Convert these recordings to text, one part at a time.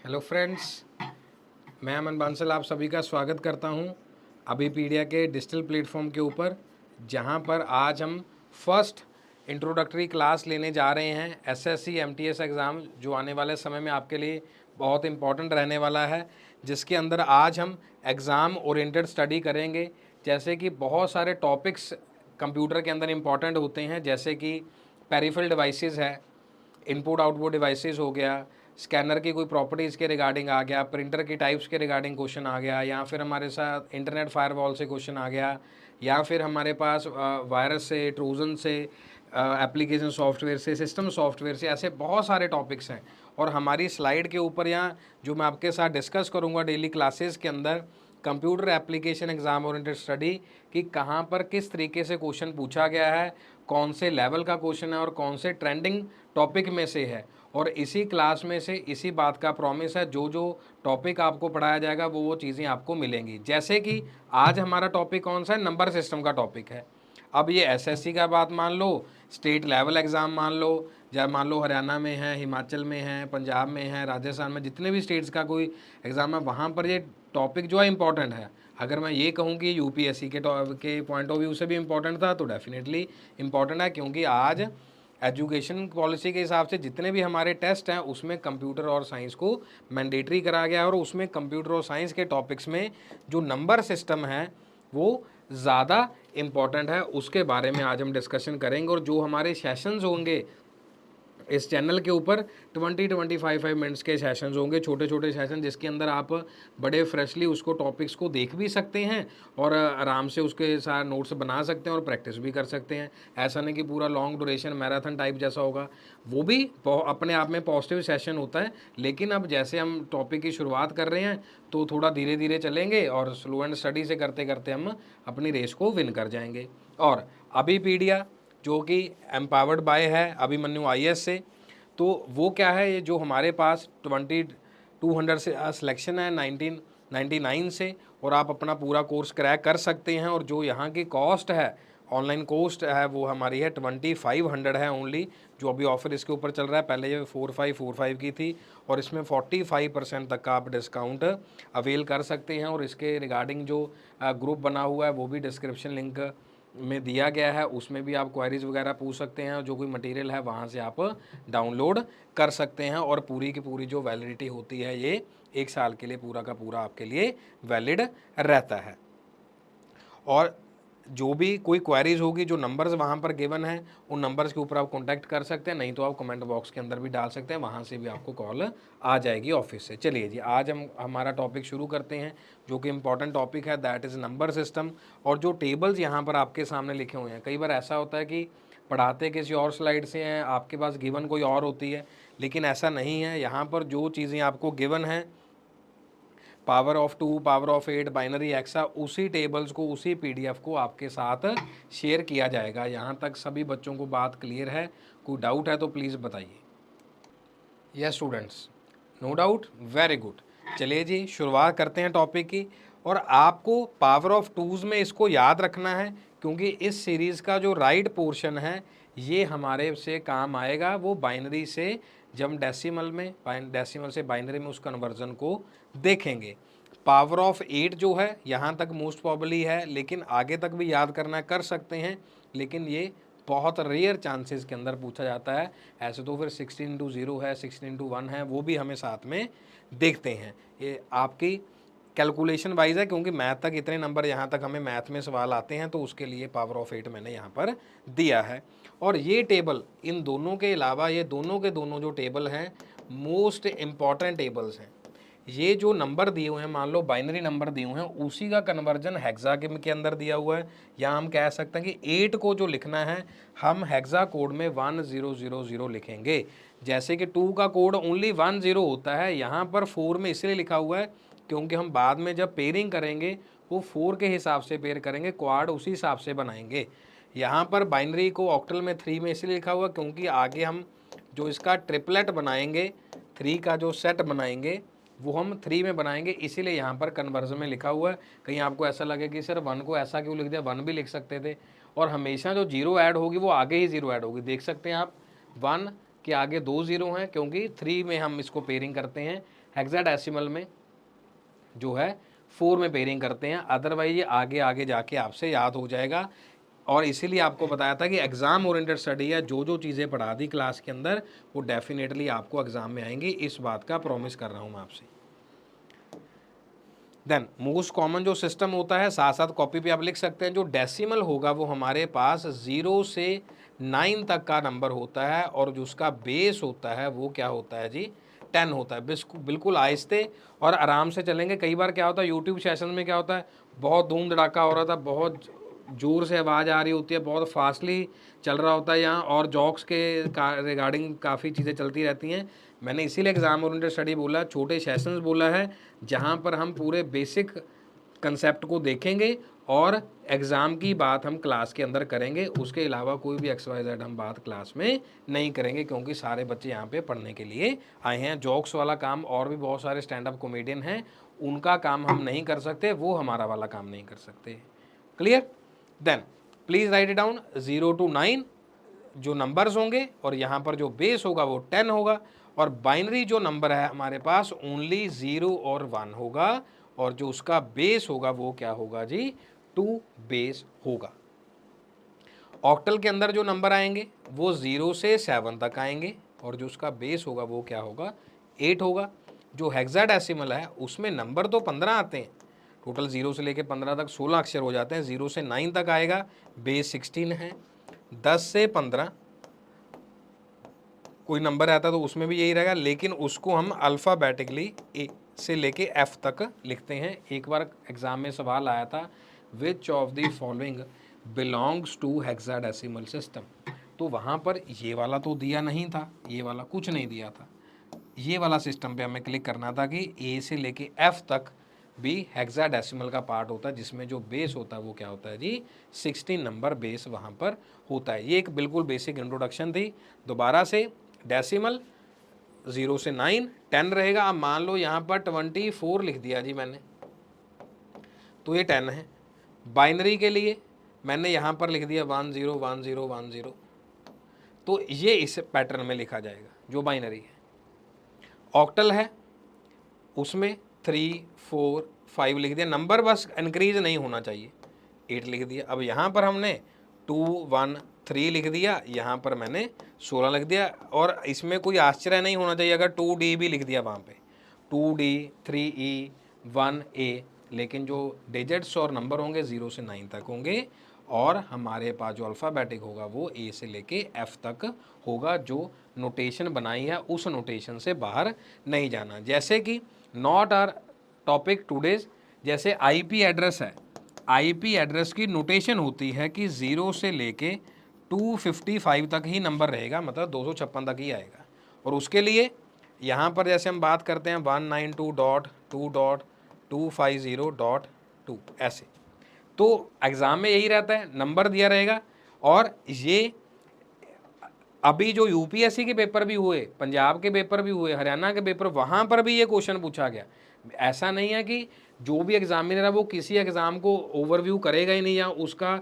Hello friends, मैं अमन बांसल आप सभी का स्वागत करता हूं अभिपीडिया के डिजिटल प्लेटफॉर्म के ऊपर, जहां पर आज हम फर्स्ट इंट्रोडक्टरी क्लास लेने जा रहे हैं एसएससी एमटीएस एग्ज़ाम जो आने वाले समय में आपके लिए बहुत इंपॉर्टेंट रहने वाला है, जिसके अंदर आज हम एग्ज़ाम ओरिएंटेड स्टडी करेंगे। जैसे कि बहुत सारे टॉपिक्स कंप्यूटर के अंदर इंपॉर्टेंट होते हैं, जैसे कि पेरिफेरल डिवाइसेस है, इनपुट आउटपुट डिवाइसेस हो गया, स्कैनर की कोई प्रॉपर्टीज़ के रिगार्डिंग आ गया, प्रिंटर की टाइप्स के रिगार्डिंग क्वेश्चन आ गया, या फिर हमारे साथ इंटरनेट फायरवॉल से क्वेश्चन आ गया, या फिर हमारे पास वायरस से, ट्रोजन से, एप्लीकेशन सॉफ्टवेयर से, सिस्टम सॉफ्टवेयर से, ऐसे बहुत सारे टॉपिक्स हैं। और हमारी स्लाइड के ऊपर यहाँ जो मैं आपके साथ डिस्कस करूँगा डेली क्लासेस के अंदर, computer application exam oriented study, कि कहाँ पर किस तरीके से क्वेश्चन पूछा गया है, कौन से लेवल का क्वेश्चन है और कौन से ट्रेंडिंग टॉपिक में से है। और इसी क्लास में से इसी बात का प्रॉमिस है, जो जो टॉपिक आपको पढ़ाया जाएगा वो चीज़ें आपको मिलेंगी। जैसे कि आज हमारा टॉपिक कौन सा है, नंबर सिस्टम का टॉपिक है। अब ये एसएससी का बात मान लो, स्टेट लेवल एग्ज़ाम मान लो, जब मान लो हरियाणा में है, हिमाचल में है, पंजाब में है, राजस्थान में, जितने भी स्टेट्स का कोई एग्ज़ाम है वहाँ पर ये टॉपिक जो है इंपॉर्टेंट है। अगर मैं ये कहूँ कि यूपीएससी के पॉइंट ऑफ व्यू से भी इम्पॉर्टेंट था तो डेफिनेटली इम्पॉर्टेंट है, क्योंकि आज एजुकेशन पॉलिसी के हिसाब से जितने भी हमारे टेस्ट हैं उसमें कंप्यूटर और साइंस को मैंडेटरी करा गया है, और उसमें कंप्यूटर और साइंस के टॉपिक्स में जो नंबर सिस्टम है वो ज़्यादा इम्पॉर्टेंट है। उसके बारे में आज हम डिस्कशन करेंगे। और जो हमारे सेशंस होंगे इस चैनल के ऊपर 20-25 मिनट्स के सेशंस होंगे, छोटे छोटे सेशन, जिसके अंदर आप बड़े फ्रेशली उसको टॉपिक्स को देख भी सकते हैं और आराम से उसके साथ नोट्स बना सकते हैं और प्रैक्टिस भी कर सकते हैं। ऐसा नहीं कि पूरा लॉन्ग ड्यूरेशन मैराथन टाइप जैसा होगा, वो भी अपने आप में पॉजिटिव सेशन होता है। लेकिन अब जैसे हम टॉपिक की शुरुआत कर रहे हैं तो थोड़ा धीरे धीरे चलेंगे और स्लो एंड स्टडी से करते करते हम अपनी रेस को विन कर जाएंगे। और अभिपीडिया जो कि एम्पावर्ड बाय है अभिमन्यु आईएएस से, तो वो क्या है, ये जो हमारे पास 2200 से सिलेक्शन है 1999 से, और आप अपना पूरा कोर्स क्रैक कर सकते हैं। और जो यहाँ की कॉस्ट है, ऑनलाइन कॉस्ट है, वो हमारी है 2500 है ओनली, जो अभी ऑफर इसके ऊपर चल रहा है। पहले ये 4545 की थी, और इसमें 45% तक का आप डिस्काउंट अवेल कर सकते हैं। और इसके रिगार्डिंग जो ग्रुप बना हुआ है वो भी डिस्क्रिप्शन लिंक में दिया गया है, उसमें भी आप क्वेरीज वगैरह पूछ सकते हैं। जो कोई मटेरियल है वहाँ से आप डाउनलोड कर सकते हैं। और पूरी की पूरी जो वैलिडिटी होती है ये 1 साल के लिए पूरा का पूरा आपके लिए वैलिड रहता है। और जो भी कोई क्वेरीज होगी, जो नंबर्स वहाँ पर गिवन है, उन नंबर्स के ऊपर आप कांटेक्ट कर सकते हैं, नहीं तो आप कमेंट बॉक्स के अंदर भी डाल सकते हैं, वहाँ से भी आपको कॉल आ जाएगी ऑफिस से। चलिए जी, आज हम हमारा टॉपिक शुरू करते हैं, जो कि इंपॉर्टेंट टॉपिक है, दैट इज़ नंबर सिस्टम। और जो टेबल्स यहाँ पर आपके सामने लिखे हुए हैं, कई बार ऐसा होता है कि पढ़ाते किसी और स्लाइड से हैं, आपके पास गिवन कोई और होती है, लेकिन ऐसा नहीं है। यहाँ पर जो चीज़ें आपको गिवन हैं, power of 2, power of 8, binary एक्सा, उसी टेबल्स को, उसी पीडीएफ को आपके साथ शेयर किया जाएगा। यहाँ तक सभी बच्चों को बात क्लियर है? कोई डाउट है तो प्लीज़ बताइए। Yes students, no doubt, very good. चलिए जी, शुरुआत करते हैं टॉपिक की। और आपको पावर ऑफ टूज़ में इसको याद रखना है, क्योंकि इस सीरीज़ का जो राइट पोर्शन है ये हमारे से काम आएगा, वो बाइनरी से, जब डेसिमल से बाइनरी में उस कन्वर्जन को देखेंगे। पावर ऑफ 8 जो है यहाँ तक मोस्ट प्रॉबली है, लेकिन आगे तक भी याद करना कर सकते हैं, लेकिन ये बहुत रेयर चांसेस के अंदर पूछा जाता है। ऐसे तो फिर 16:0 है, 16:1 है, वो भी हमें साथ में देखते हैं। ये आपकी कैलकुलेशन वाइज है, क्योंकि मैथ तक इतने नंबर यहाँ तक हमें मैथ में सवाल आते हैं, तो उसके लिए पावर ऑफ 8 मैंने यहाँ पर दिया है। और ये टेबल, इन दोनों के अलावा ये दोनों के दोनों जो टेबल हैं मोस्ट इम्पॉर्टेंट टेबल्स हैं। ये जो नंबर दिए हुए हैं, मान लो बाइनरी नंबर दिए हुए हैं, उसी का कन्वर्जन हेक्साडेसिमल के अंदर दिया हुआ है। या हम कह सकते हैं कि 8 को जो लिखना है हम हेक्सा कोड में 1000 लिखेंगे। जैसे कि 2 का कोड ओनली 10 होता है, यहाँ पर 4 में इसलिए लिखा हुआ है क्योंकि हम बाद में जब पेयरिंग करेंगे वो 4 के हिसाब से पेयर करेंगे, क्वाड उसी हिसाब से बनाएंगे। यहाँ पर बाइनरी को ऑक्टल में 3 में इसलिए लिखा हुआ क्योंकि आगे हम जो इसका ट्रिपलेट बनाएंगे, 3 का जो सेट बनाएंगे वो हम 3 में बनाएंगे, इसीलिए यहाँ पर कन्वर्जन में लिखा हुआ है। कहीं आपको ऐसा लगे कि सर 1 को ऐसा क्यों लिख दिया, 1 भी लिख सकते थे। और हमेशा जो 0 ऐड होगी वो आगे ही 0 ऐड होगी, देख सकते हैं आप। 1 इसके आगे 2 ज़ीरो हैं क्योंकि 3 में हम इसको पेयरिंग करते हैं, हेक्साडेसिमल में जो है 4 में पेयरिंग करते हैं, अदरवाइज ये आगे आगे जाके आपसे याद हो जाएगा। और इसीलिए आपको बताया था कि एग्ज़ाम ओरिएंटेड स्टडी है, जो जो चीज़ें पढ़ा दी क्लास के अंदर वो डेफिनेटली आपको एग्ज़ाम में आएंगी, इस बात का प्रॉमिस कर रहा हूँ मैं आपसे। देन मोस्ट कॉमन जो सिस्टम होता है, साथ साथ कॉपी पे आप लिख सकते हैं, जो डेसिमल होगा वो हमारे पास 0 से 9 तक का नंबर होता है, और जो उसका बेस होता है वो क्या होता है जी, 10 होता है। बिल्कुल आहिस्ते और आराम से चलेंगे। कई बार क्या होता है यूट्यूब सेशन में क्या होता है, बहुत धूम धड़ाका हो रहा था, बहुत ज़ोर से आवाज़ आ रही होती है, बहुत फास्टली चल रहा होता है यहाँ, और जॉक्स के रिगार्डिंग काफ़ी चीज़ें चलती रहती हैं। मैंने इसीलिए एग्ज़ाम ओरिएंटेड स्टडी बोला, छोटे सेशंस बोला है, जहाँ पर हम पूरे बेसिक कंसेप्ट को देखेंगे और एग्ज़ाम की बात हम क्लास के अंदर करेंगे। उसके अलावा कोई भी XYZ हम बात क्लास में नहीं करेंगे, क्योंकि सारे बच्चे यहाँ पे पढ़ने के लिए आए हैं। जॉक्स वाला काम और भी बहुत सारे स्टैंड अप कॉमेडियन हैं, उनका काम हम नहीं कर सकते, वो हमारा वाला काम नहीं कर सकते। Clear? Then please write it down. 0 to 9 जो नंबर्स होंगे, और यहाँ पर जो बेस होगा वो 10 होगा, और बाइनरी जो नंबर है हमारे पास ओनली 0 और 1 होगा, और जो उसका बेस होगा वो क्या होगा जी, 2 बेस होगा। ऑक्टल के अंदर जो नंबर आएंगे वो 0 से 7 तक आएंगे, और जो उसका बेस होगा वो क्या होगा, 8 होगा। जो हेक्साडेसिमल है उसमें नंबर तो 15 आते हैं, टोटल 0 से लेके 15 तक 16 अक्षर हो जाते हैं। 0 से 9 तक आएगा, बेस 16 है। 10 से 15 कोई नंबर आता तो उसमें भी यही रहेगा, लेकिन उसको हम अल्फ़ाबेटिकली ए से लेके एफ तक लिखते हैं। एक बार एग्जाम में सवाल आया था, which of the following belongs to hexadecimal system, तो वहाँ पर ये वाला तो दिया नहीं था, ये वाला कुछ नहीं दिया था, ये वाला सिस्टम पे हमें क्लिक करना था कि ए से लेके एफ तक भी हेक्साडेसिमल का पार्ट होता है, जिसमें जो बेस होता है वो क्या होता है जी, 16 नंबर बेस वहाँ पर होता है। ये एक बिल्कुल बेसिक इंट्रोडक्शन थी। दोबारा से डेसिमल 0 से 9 10 रहेगा। अब मान लो यहाँ पर 24 लिख दिया जी मैंने, तो ये 10 है। बाइनरी के लिए मैंने यहाँ पर लिख दिया 1 0 1 0 1 0, तो ये इस पैटर्न में लिखा जाएगा जो बाइनरी है। ऑक्टल है, उसमें 3 4 5 लिख दिया, नंबर बस इंक्रीज नहीं होना चाहिए, 8 लिख दिया। अब यहाँ पर हमने 2 1 3 लिख दिया, यहाँ पर मैंने 16 लिख दिया, और इसमें कोई आश्चर्य नहीं होना चाहिए अगर 2D भी लिख दिया वहाँ पे, 2D 3E 1A, लेकिन जो डिजिट्स और नंबर होंगे 0 से 9 तक होंगे, और हमारे पास जो अल्फ़ाबेटिक होगा वो A से लेके F तक होगा। जो नोटेशन बनाई है उस नोटेशन से बाहर नहीं जाना। जैसे कि नॉट आर टॉपिक टूडेज, जैसे IP एड्रेस है, IP एड्रेस की नोटेशन होती है कि 0 से लेके 255 तक ही नंबर रहेगा, मतलब 256 तक ही आएगा। और उसके लिए यहाँ पर जैसे हम बात करते हैं 192.2.250.2 ऐसे, तो एग्ज़ाम में यही रहता है, नंबर दिया रहेगा। और ये अभी जो UPSC के पेपर भी हुए, पंजाब के पेपर भी हुए, हरियाणा के पेपर, वहाँ पर भी ये क्वेश्चन पूछा गया। ऐसा नहीं है कि जो भी एग्जामिनर है वो किसी एग्ज़ाम को ओवरव्यू करेगा ही नहीं, या उसका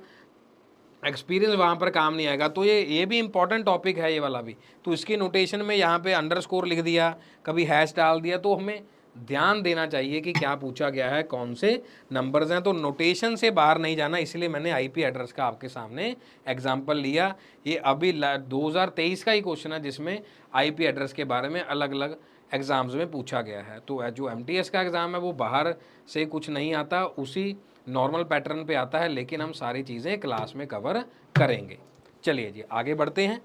एक्सपीरियंस वहाँ पर काम नहीं आएगा। तो ये भी इंपॉर्टेंट टॉपिक है ये वाला भी, तो इसकी नोटेशन में यहाँ पे अंडरस्कोर लिख दिया, कभी हैश डाल दिया, तो हमें ध्यान देना चाहिए कि क्या पूछा गया है, कौन से नंबर्स हैं। तो नोटेशन से बाहर नहीं जाना, इसलिए मैंने IP एड्रेस का आपके सामने एग्जाम्पल लिया। ये अभी 2023 का ही क्वेश्चन है जिसमें IP एड्रेस के बारे में अलग अलग एग्ज़ाम्स में पूछा गया है। तो जो MTS का एग्ज़ाम है वो बाहर से कुछ नहीं आता, उसी नॉर्मल पैटर्न पे आता है, लेकिन हम सारी चीज़ें क्लास में कवर करेंगे। चलिए जी आगे बढ़ते हैं।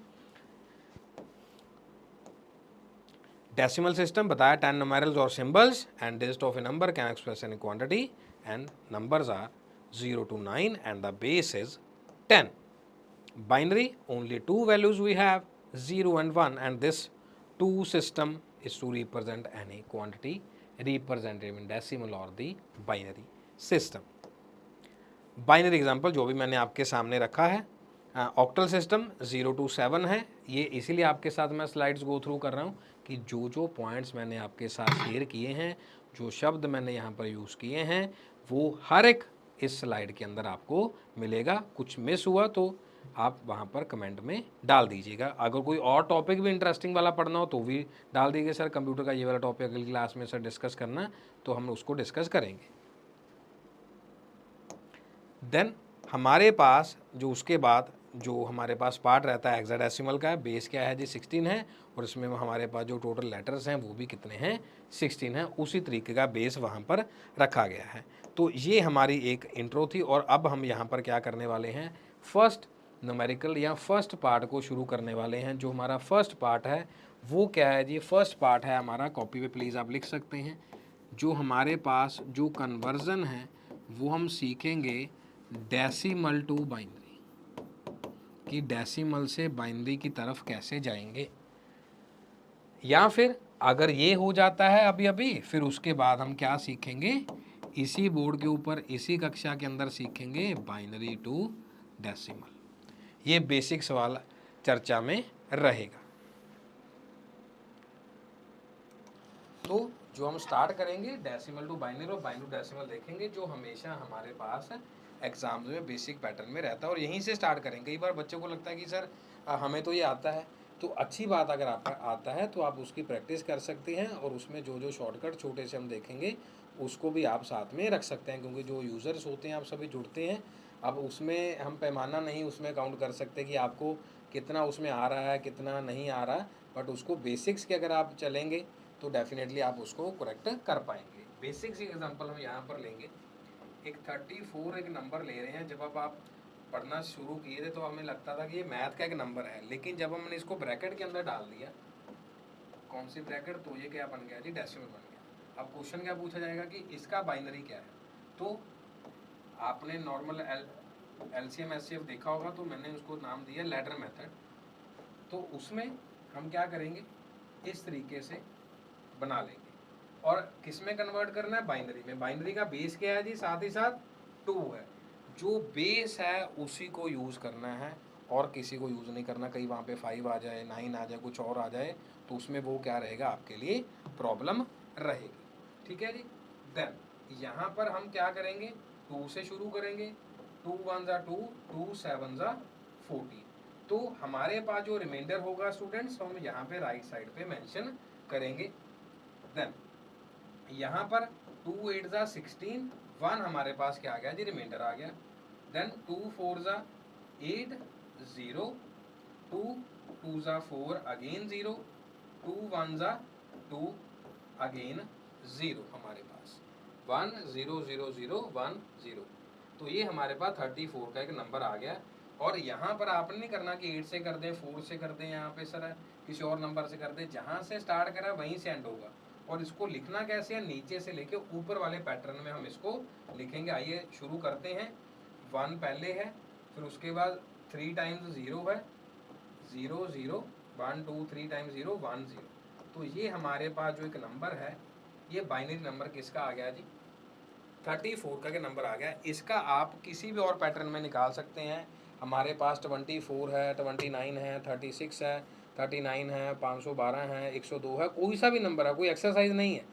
डेसिमल सिस्टम बताया, 10 न्यूमेरल्स और symbols and digit of a number can express any quantity, and numbers are 0 to 9 and the base is 10. Binary, only two values we have, 0 and 1, and this 2 system is to represent any quantity represented in decimal or the binary system. Binary example जो भी मैंने आपके सामने रखा है, octal system 0 to 7 है। ये इसीलिए आपके साथ मैं स्लाइड्स गो थ्रू कर रहा हूँ कि जो जो पॉइंट्स मैंने आपके साथ शेयर किए हैं, जो शब्द मैंने यहाँ पर यूज़ किए हैं, वो हर एक इस स्लाइड के अंदर आपको मिलेगा। कुछ मिस हुआ तो आप वहाँ पर कमेंट में डाल दीजिएगा। अगर कोई और टॉपिक भी इंटरेस्टिंग वाला पढ़ना हो तो भी डाल दीजिए सर, कंप्यूटर का ये वाला टॉपिक अगली क्लास में सर डिस्कस करना, तो हम उसको डिस्कस करेंगे। देन हमारे पास जो उसके बाद जो हमारे पास पार्ट रहता है हेक्साडेसिमल का, बेस क्या है जी 16 है, और इसमें हमारे पास जो टोटल लेटर्स हैं वो भी कितने हैं 16 हैं। उसी तरीके का बेस वहाँ पर रखा गया है। तो ये हमारी एक इंट्रो थी, और अब हम यहाँ पर क्या करने वाले हैं, फर्स्ट न्यूमेरिकल या फर्स्ट पार्ट को शुरू करने वाले हैं। जो हमारा फर्स्ट पार्ट है वो क्या है जी, फर्स्ट पार्ट है हमारा, कॉपी पे प्लीज़ आप लिख सकते हैं, जो हमारे पास जो कन्वर्ज़न है वो हम सीखेंगे डेसिमल टू बाइनरी, कि डेसिमल से बाइनरी की तरफ कैसे जाएंगे। या फिर अगर ये हो जाता है अभी अभी, फिर उसके बाद हम क्या सीखेंगे, इसी बोर्ड के ऊपर इसी कक्षा के अंदर सीखेंगे बाइनरी टू डेसिमल। ये बेसिक सवाल चर्चा में रहेगा। तो जो हम स्टार्ट करेंगे डेसिमल टू बाइनरी और बाइनरी टू डेसिमल देखेंगे, जो हमेशा हमारे पास एग्जाम्स में बेसिक पैटर्न में रहता है, और यहीं से स्टार्ट करेंगे। कई बार बच्चों को लगता है कि सर हमें तो ये आता है, तो अच्छी बात, अगर आपका आता है तो आप उसकी प्रैक्टिस कर सकते हैं, और उसमें जो जो शॉर्टकट छोटे से हम देखेंगे उसको भी आप साथ में रख सकते हैं, क्योंकि जो यूज़र्स होते हैं आप सभी जुड़ते हैं। अब उसमें हम पैमाना नहीं उसमें काउंट कर सकते कि आपको कितना उसमें आ रहा है कितना नहीं आ रहा, बट उसको बेसिक्स के अगर आप चलेंगे तो डेफिनेटली आप उसको करेक्ट कर पाएंगे। बेसिक्स एग्जांपल हम यहाँ पर लेंगे, एक 34 एक नंबर ले रहे हैं। जब अब आप पढ़ना शुरू किए थे तो हमें लगता था कि ये मैथ का एक नंबर है, लेकिन जब हमने इसको ब्रैकेट के अंदर डाल दिया, कौन सी ब्रैकेट, तो ये क्या बन गया जी, डेसिमल बन गया। अब क्वेश्चन क्या पूछा जाएगा कि इसका बाइनरी क्या है, तो आपने नॉर्मल एलसीएम एचसीएफ देखा होगा, तो मैंने उसको नाम दिया लैडर मेथड। तो उसमें हम क्या करेंगे, इस तरीके से बना लेंगे, और किस में कन्वर्ट करना है, बाइनरी में। बाइनरी का बेस क्या है जी, साथ ही साथ 2 है। जो बेस है उसी को यूज़ करना है, और किसी को यूज़ नहीं करना। कहीं वहाँ पे 5 आ जाए, 9 आ जाए, कुछ और आ जाए, तो उसमें वो क्या रहेगा, आपके लिए प्रॉब्लम रहेगी। ठीक है जी। देन यहाँ पर हम क्या करेंगे, 2 से शुरू करेंगे। 2 1 ज़ा 2, 2 7 ज़ा 14। तो हमारे पास जो रिमाइंडर होगा स्टूडेंट्स, हम यहाँ पे राइट साइड पे मेंशन करेंगे। देन यहाँ पर 2 8 ज़ा 16, 1 हमारे पास क्या आ गया जी, रिमाइंडर आ गया। देन 2 4 ज़ा 8, 0, 2 2 ज़ा 4 अगेन 0, 2 1 ज़ा 2 अगेन 0 हमारे पास 1 0 0 0 1 0। तो ये हमारे पास 34 का एक नंबर आ गया। और यहाँ पर आपने नहीं करना कि 8 से कर दें, 4 से कर दें, यहाँ पे सर किसी और नंबर से कर दें, जहाँ से स्टार्ट करा वहीं से एंड होगा। और इसको लिखना कैसे है, नीचे से लेके ऊपर वाले पैटर्न में हम इसको लिखेंगे। आइए शुरू करते हैं। 1 पहले है, फिर उसके बाद 3 टाइम्स 0 है, 0 0, 1 2 3 टाइम्स 0 1 0। तो ये हमारे पास जो एक नंबर है, ये बाइनरी नंबर किसका आ गया जी, 34 का नंबर आ गया। इसका आप किसी भी और पैटर्न में निकाल सकते हैं। हमारे पास 24 है, 29 है, 36 है, 39 है, 512 है, 102 है, कोई सा भी नंबर है, कोई एक्सरसाइज नहीं है।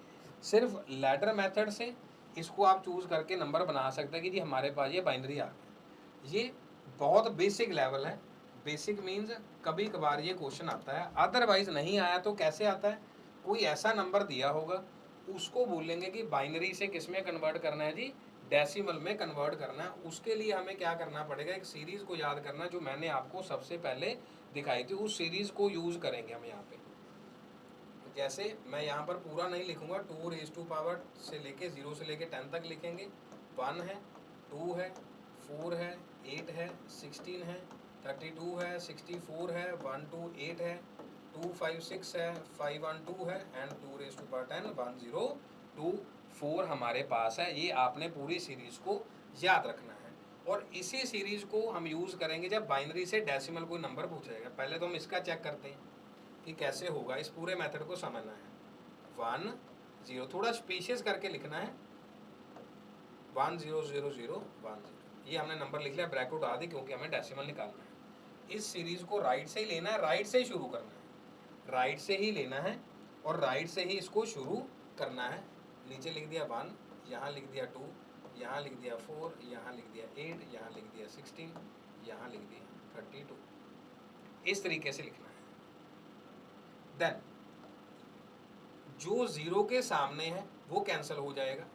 सिर्फ लैडर मेथड से इसको आप चूज़ करके नंबर बना सकते हैं कि जी हमारे पास ये बाइनरी आ गया। ये बहुत बेसिक लेवल है। बेसिक मीन्स कभी कभार ये क्वेश्चन आता है, अदरवाइज नहीं आया तो कैसे आता है, कोई ऐसा नंबर दिया होगा, उसको बोलेंगे कि बाइनरी से किस में कन्वर्ट करना है जी, डेसिमल में कन्वर्ट करना है। उसके लिए हमें क्या करना पड़ेगा, एक सीरीज़ को याद करना, जो मैंने आपको सबसे पहले दिखाई थी, उस सीरीज़ को यूज़ करेंगे हम यहाँ पे। जैसे मैं यहाँ पर पूरा नहीं लिखूंगा, 2 रेज़ टू पावर से लेके 0 से लेके 10 तक लिखेंगे। 1 है, 2 है, 4 है, 8 है, 16 है, 32 है, 64 है, 1 2 8 है, 2 5 6 है, 5 1 2 है, एंड 2 रेज़ टू पावर 10 1 0 2 4 हमारे पास है। ये आपने पूरी सीरीज़ को याद रखना है, और इसी सीरीज़ को हम यूज़ करेंगे जब बाइनरी से डेसिमल कोई नंबर पूछा जाएगा। पहले तो हम इसका चेक करते हैं कि कैसे होगा, इस पूरे मेथड को समझना है। 1 0, थोड़ा स्पेशियस करके लिखना है, 1 0 0 0 1 0। ये हमने नंबर लिख लिया, ब्रैकेट उड़ा दी क्योंकि हमें डेसिमल निकालना है। इस सीरीज को राइट से ही लेना है, राइट से ही शुरू करना है, राइट से ही लेना है, और राइट से ही इसको शुरू करना है। नीचे लिख दिया 1, यहाँ लिख दिया 2, यहाँ लिख दिया 4, यहाँ लिख दिया 8, यहाँ लिख दिया 16, यहाँ लिख दिया 32, इस तरीके से लिखना है। देन जो जीरो के सामने है वो कैंसिल हो जाएगा,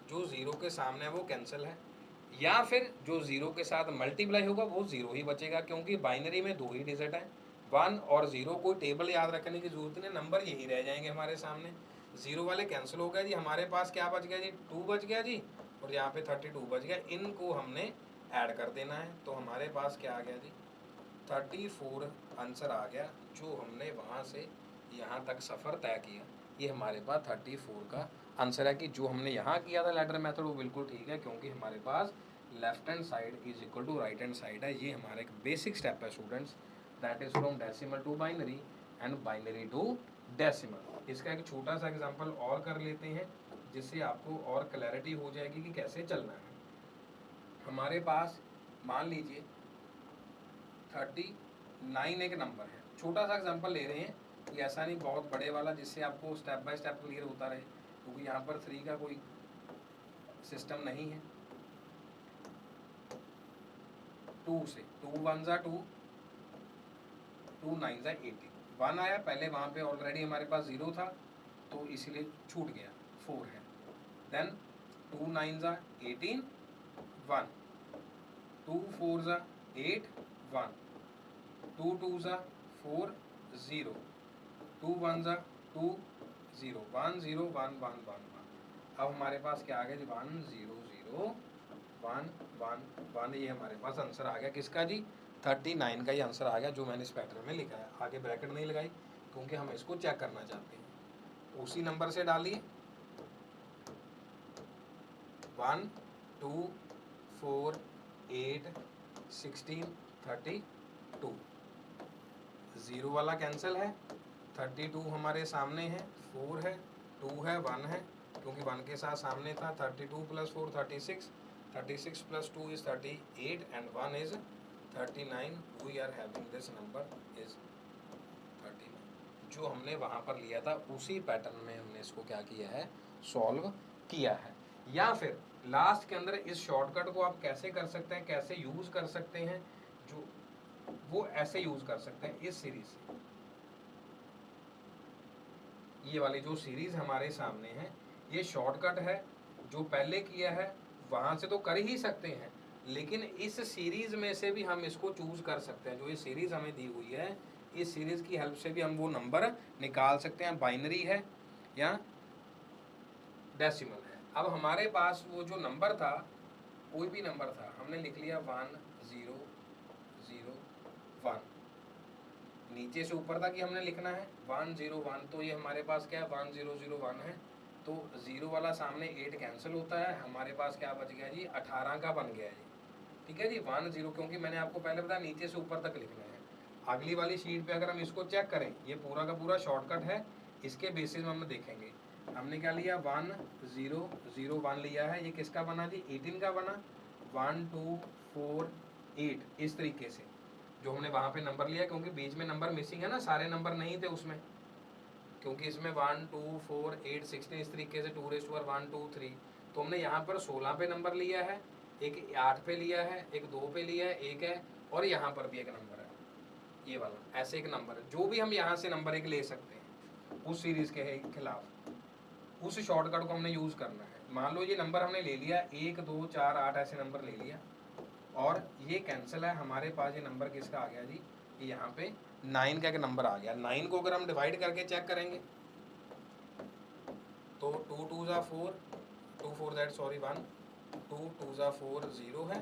जो जीरो के सामने है वो कैंसिल है, या फिर जो जीरो के साथ मल्टीप्लाई होगा वो जीरो ही बचेगा, क्योंकि बाइनरी में दो ही डिजिट है, 1 और 0। कोई टेबल याद रखने की जरूरत नहीं, नंबर यही रह जाएंगे हमारे सामने। जीरो वाले कैंसिल हो गया जी, हमारे पास क्या बच गया जी, 2 बच गया जी, और यहाँ पे 32 बच गया। इनको हमने ऐड कर देना है, तो हमारे पास क्या आ गया जी, 34 आंसर आ गया। जो हमने वहाँ से यहाँ तक सफ़र तय किया, ये हमारे पास 34 का आंसर है। कि जो हमने यहाँ किया था लैडर मेथड वो बिल्कुल ठीक है, क्योंकि हमारे पास left hand side is equal to right hand side है। ये हमारा एक बेसिक स्टेप है students, that is from decimal to binary and binary to decimal. इसका एक छोटा सा एग्जांपल और कर लेते हैं, जिससे आपको और क्लैरिटी हो जाएगी कि कैसे चलना है। हमारे पास मान लीजिए 39 एक नंबर है, छोटा सा एग्जांपल ले रहे हैं, कि ऐसा नहीं बहुत बड़े वाला, जिससे आपको स्टेप बाय स्टेप क्लियर होता रहे, क्योंकि यहाँ पर 3 का कोई सिस्टम नहीं है। 2 से 2 1 जा 2, 2 9 जा 18, 1 आया पहले, वहाँ पे ऑलरेडी हमारे पास 0 था तो इसलिए छूट गया, 4 है। देन 2 9 जा 18, 1, 2 4 जा 8, 1, 2 2 जा 4, 0, 2 1 जा 2, 0, 1 0 1 1 1 1। अब हमारे पास क्या आ गया जी, 1 0 0 1 1 1। ये हमारे पास आंसर आ गया किसका जी, 39 का ही आंसर आ गया, जो मैंने इस पैटर्न में लिखा है। आगे ब्रैकेट नहीं लगाई क्योंकि हम इसको चेक करना चाहते हैं। उसी नंबर से डालिए, 1 2 4 8 16 32, जीरो वाला कैंसिल है, 32 हमारे सामने है, 4 है, 2 है, 1 है, क्योंकि 1 के साथ सामने था। 32 + 4 36, 36 + 2 is 38 and 1 is 39। We are having this number is 39। जो हमने वहाँ पर लिया था उसी पैटर्न में हमने इसको क्या किया है, सॉल्व किया है। या फिर लास्ट के अंदर इस शॉर्टकट को आप कैसे कर सकते हैं, कैसे यूज़ कर सकते हैं, जो वो ऐसे यूज़ कर सकते हैं इस सीरीज से। ये वाली जो सीरीज हमारे सामने है ये शॉर्टकट है, जो पहले किया है वहाँ से तो कर ही सकते हैं, लेकिन इस सीरीज में से भी हम इसको चूज कर सकते हैं। जो ये सीरीज हमें दी हुई है, इस सीरीज की हेल्प से भी हम वो नंबर निकाल सकते हैं, बाइनरी है या डेसिमल है। अब हमारे पास वो जो नंबर था, कोई भी नंबर था, हमने लिख लिया 1 0 0 1। नीचे से ऊपर तक ही हमने लिखना है 1 0 1, तो ये हमारे पास क्या है, 1 0 0 1 है, तो 0 वाला सामने 8 कैंसिल होता है, हमारे पास क्या बच गया जी, 18 का बन गया जी। ठीक है जी, 1 0, क्योंकि मैंने आपको पहले बताया नीचे से ऊपर तक लिखना है। अगली वाली शीट पे अगर हम इसको चेक करें, ये पूरा का पूरा शॉर्टकट है, इसके बेसिस में हम देखेंगे। हमने क्या लिया, 1 0 0 1 लिया है, ये किसका बना जी, 18 का बना। 1 2 4 8 इस तरीके से जो हमने वहाँ पे नंबर लिया, क्योंकि बीच में नंबर मिसिंग है ना, सारे नंबर नहीं थे उसमें, क्योंकि इसमें 1 2 4 8 16 इस तरीके से 2 raised to 1 2 3, तो हमने यहाँ पर 16 पे नंबर लिया है, एक 8 पे लिया है, एक 2 पे लिया है, एक है, और यहाँ पर भी एक नंबर है, ये वाला ऐसे एक नंबर है। जो भी हम यहाँ से नंबर एक ले सकते हैं उस सीरीज के खिलाफ, उस शॉर्टकट को हमने यूज़ करना है। मान लो ये नंबर हमने ले लिया 1 2 4 8 ऐसे नंबर ले लिया, और ये कैंसिल है, हमारे पास ये नंबर किसका आ गया जी, यहाँ पे 9 का एक नंबर आ गया। 9 को अगर हम डिवाइड करके चेक करेंगे तो 2 2 जा 4, 2 4 दैट सॉरी 1, 2 2 जा 4 0 है,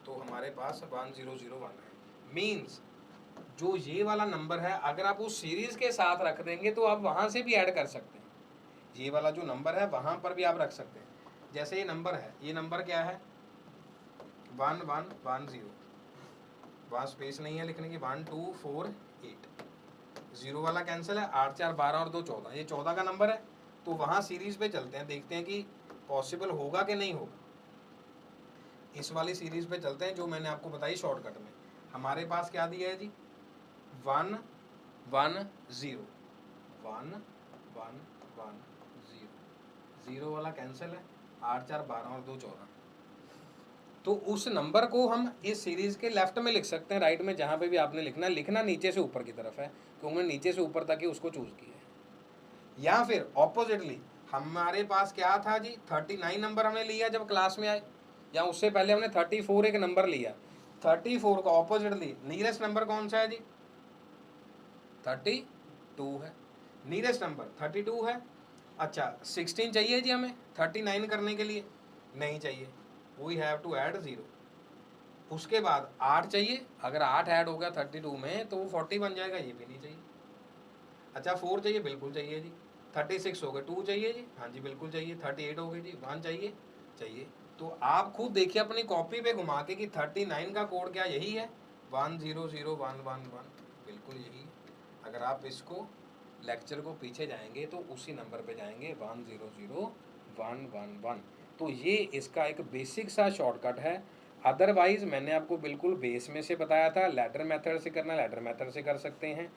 तो हमारे पास 1 0 0 1 है। मीन्स जो ये वाला नंबर है अगर आप उस सीरीज के साथ रख देंगे तो आप वहाँ से भी ऐड कर सकते हैं। ये वाला जो नंबर है वहाँ पर भी आप रख सकते हैं। जैसे ये नंबर है, ये नंबर क्या है, 1 1 1 0, वहाँ स्पेस नहीं है लिखने की, 1 2 4 8, 0 वाला कैंसिल है, 8 4 12 और 2 14, ये 14 का नंबर है। तो वहाँ सीरीज पे चलते हैं, देखते हैं कि पॉसिबल होगा कि नहीं होगा। इस वाली सीरीज पे चलते हैं जो मैंने आपको बताई शॉर्टकट में। हमारे पास क्या दिया है जी, 1 1 0, 1 1 1 0, 0 वाला कैंसिल है, 8 4 12 और 2 14, तो उस नंबर को हम इस सीरीज़ के लेफ्ट में लिख सकते हैं, राइट में, जहाँ पे भी आपने लिखना है, लिखना नीचे से ऊपर की तरफ है क्योंकि हमने नीचे से ऊपर तक ही उसको चूज़ किया है। या फिर ऑपोजिटली हमारे पास क्या था जी, 39 नंबर हमने लिया जब क्लास में आए, या उससे पहले हमने 34 एक नंबर लिया, 34 का ऑपोजिटली नीयरेस्ट नंबर कौन सा है जी, 32 है, नीयरेस्ट नंबर 32 है। अच्छा 16 चाहिए जी हमें 39 करने के लिए, नहीं चाहिए, वी हैव टू ऐड 0। उसके बाद 8 चाहिए, अगर 8 ऐड हो गया 32 में तो वो 40 बन जाएगा, ये भी नहीं चाहिए। अच्छा 4 चाहिए, बिल्कुल चाहिए जी। 36 हो गए, 2 चाहिए जी, हाँ जी बिल्कुल चाहिए। 38 हो गए जी, 1 चाहिए, चाहिए। तो आप खुद देखिए अपनी कॉपी पे घुमा के कि 39 का कोड क्या यही है, 100111, बिल्कुल यही है। अगर आप इसको लेक्चर को पीछे जाएंगे तो उसी नंबर पे जाएंगे, 100111। तो ये इसका एक बेसिक सा शॉर्टकट है। अदरवाइज मैंने आपको बिल्कुल बेस में से बताया था, लैडर मेथड से करना, लैडर मेथड से कर सकते हैं,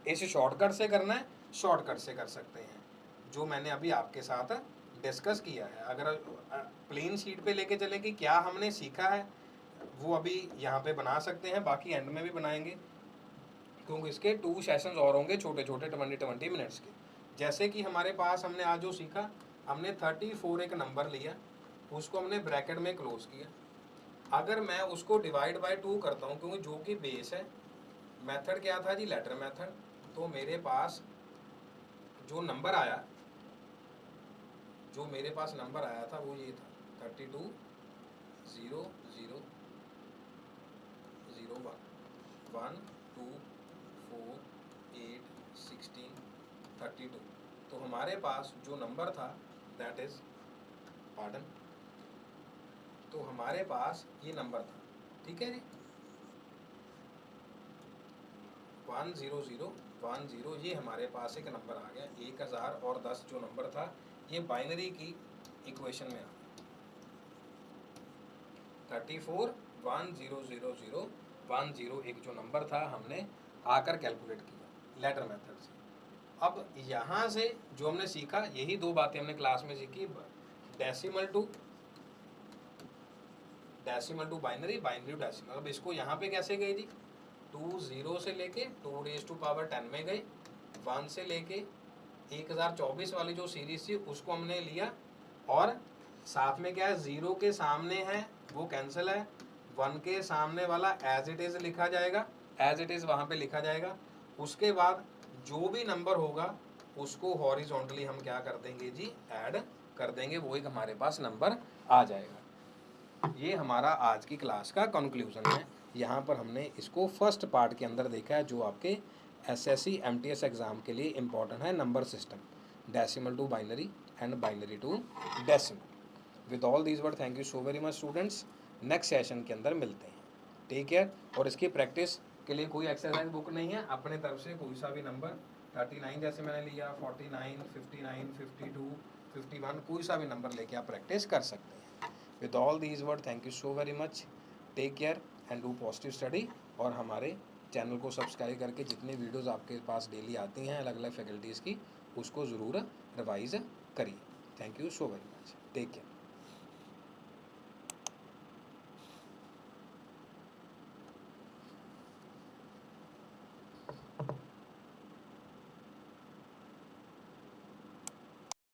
इस शॉर्टकट से करना है, शॉर्टकट से कर सकते हैं, जो मैंने अभी आपके साथ डिस्कस किया है। अगर प्लेन शीट पे लेके चले कि क्या हमने सीखा है, वो अभी यहाँ पे बना सकते हैं, बाकी एंड में भी बनाएंगे क्योंकि इसके 2 सेशंस और होंगे छोटे छोटे 20 मिनट्स के। जैसे कि हमारे पास हमने आज जो सीखा, हमने 34 एक नंबर लिया, उसको हमने ब्रैकेट में क्लोज किया। अगर मैं उसको डिवाइड बाय 2 करता हूँ, क्योंकि जो कि बेस है, मेथड क्या था जी, लेटर मेथड, तो मेरे पास जो नंबर आया, जो मेरे पास नंबर आया था वो ये था 32 0 0 0 1 1 2 4 8 16 32। तो हमारे पास जो नंबर था दैट इज, पार्डन, तो हमारे पास ये नंबर था, ठीक है जी, 10010, ये हमारे पास एक नंबर आ गया। 1010 जो नंबर था ये बाइनरी की इक्वेशन में आ गया, 34 1000 10 एक जो नंबर था हमने आकर कैलकुलेट किया लेटर मेथड से। अब यहाँ से जो हमने सीखा, यही 2 बातें हमने क्लास में सीखी, decimal to binary, binary to decimal. अब इसको यहाँ पे कैसे गए जी, 2 0 से लेके 2 रेज टू पावर 10 में गए, 1 से लेके 1024 वाली जो सीरीज थी उसको हमने लिया, और साथ में क्या है, 0 के सामने है वो कैंसिल है, 1 के सामने वाला एज इट इज लिखा जाएगा, एज इट इज वहाँ पे लिखा जाएगा। उसके बाद जो भी नंबर होगा उसको हॉरिजॉन्टली हम क्या कर देंगे जी, ऐड कर देंगे, वो एक हमारे पास नंबर आ जाएगा। ये हमारा आज की क्लास का कंक्लूजन है। यहाँ पर हमने इसको फर्स्ट पार्ट के अंदर देखा है, जो आपके एसएससी एमटीएस एग्ज़ाम के लिए इम्पॉर्टेंट है, number system, decimal to binary and binary to decimal. With all these word, thank you so very much students. Next session के अंदर मिलते हैं, टेक केयर। और इसकी प्रैक्टिस के लिए कोई एक्सरसाइज बुक नहीं है, अपने तरफ से कोई सा भी नंबर, 39 जैसे मैंने लिया, 49 59 52 51, कोई सा भी नंबर लेके आप प्रैक्टिस कर सकते हैं। With all these word, thank you so very much, take care and do positive study. और हमारे चैनल को सब्सक्राइब करके जितनी वीडियोज़ आपके पास डेली आती हैं अलग अलग फैकल्टीज़ की, उसको ज़रूर रिवाइज़ करिए। Thank you so very much, take care.